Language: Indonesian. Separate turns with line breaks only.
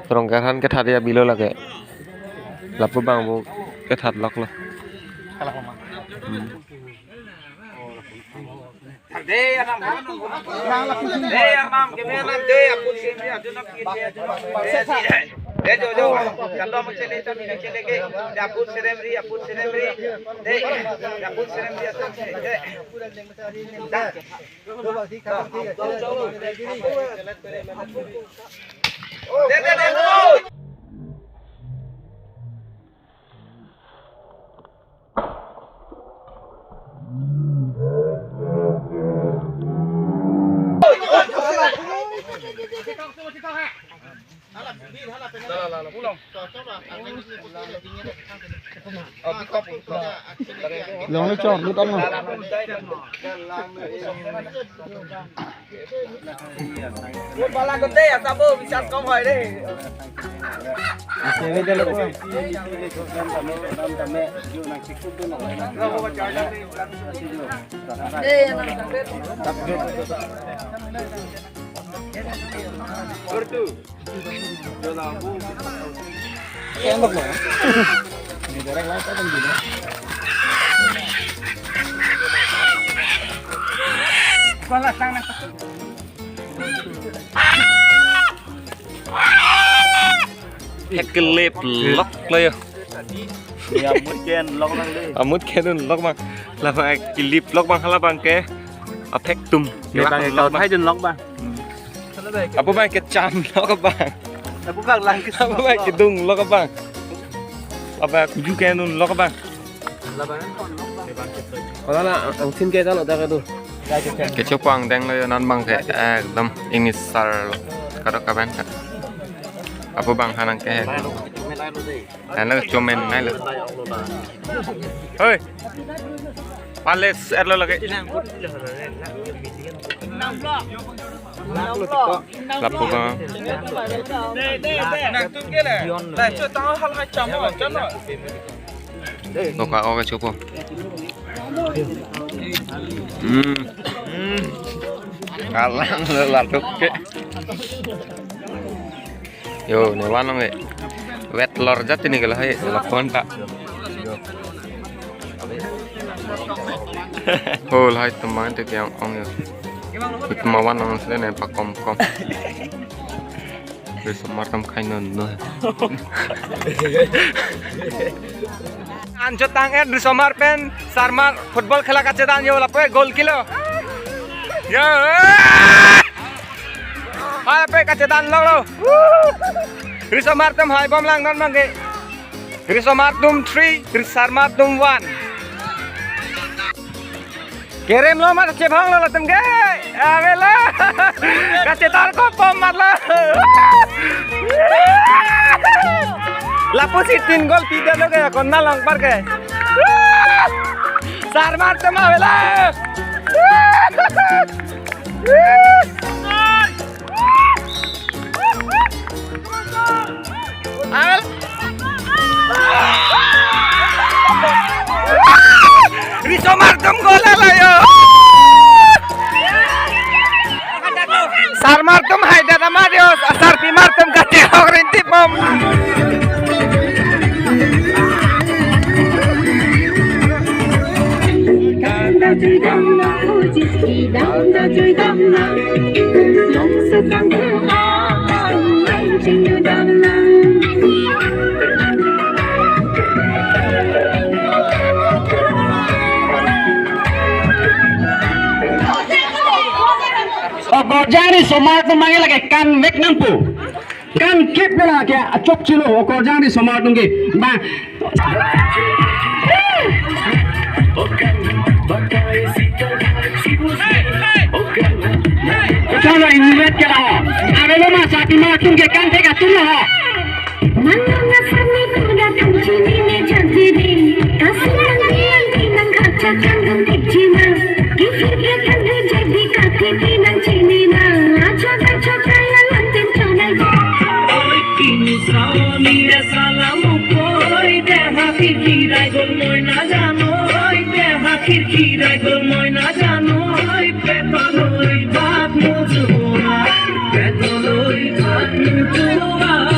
Terongkaran ke thad ya bilo lage. Lapu bang bu ke thad lok lo.
Deh anam gimana deh aku sini aja nak deh jo kalau mau cele to ni cele ke apun seremri deh apun seremri asan deh
Long nó tròn nó tông rồi.
Một bala con tê à, sao bơ bị chặt con hỏi đây.
Em bật lửa. Mình có đánh lái có gì nữa.
Con là sang này.
Kelip lokเลย
Ya mungkin lok nang deh.
Amut kenun lok bang. Lah bang kelip lok bang hala bang ke. Apek tum.
Bang kalau thấy trên lok bang.
Apa bang ke cham lok bang.
Bukan lang ke
Apa bang ke dung lok bang. Apa kuju kenun lok bang. Kalau nak ang tin ke kalau dah tu. Ke chopang deng le nan bang ke ekdam ini sar kadok kaban ka. Apa bang hanang ke. Ana chomen nai le. Hoi. Pales erlo lagi. Lapu bang.
Nang tu ke le. Lah cho tao hal hai cham rồi, cham rồi.
Toka oke cukup. Kalang latuk ke. Yo, newan nong ke. Wet lor jat ini kalau hai lakon tak. Oh, hai teman tu yang ong yo. Itu mawan nong selain pak kom. Bersama tam kainan no. Anjot tangan di somar pen sarmar football khela kache dan yo lape gol kilo yo hai pe kache dan lo di somar tum hai bom lang non mangge di somar tum 3 di sarmar tum 1 kirim lo mat cebang lo tum ge avela kache tar ko pom mat lo Lapu sitin gol tidak lo kayak kona long par kayak. Sarmar tema bela. Al. Riso martem gol lah yo. Sarmar tem haida nama dia. Asar pimar tem kate orang tipom. Chơi đam na, chỉ đam na chơi đam na, lòng sẽ tăng thêm anh chỉ như đam na.
Kalau jadi somar tu manggil lagi kan mek nampu, kan kip lah kayak cok cilo. Kalau jadi somar tu ke, bang. Kalau ingat ke lah, ada lama saat ini macam ke kan tega tu lah. Mana nasabni kuda kunci ni jadi ni, kasih nanti nang kaca kandung kecina, kifir dia kandung jadi kaki nang cini na, aja kaca kaya lantin canai. Oi kini sauni salam koi deha kira gol moi na jano, oi deha kira gol moi na jano, oi petoloi baat mujura, petoloi baat Tuhan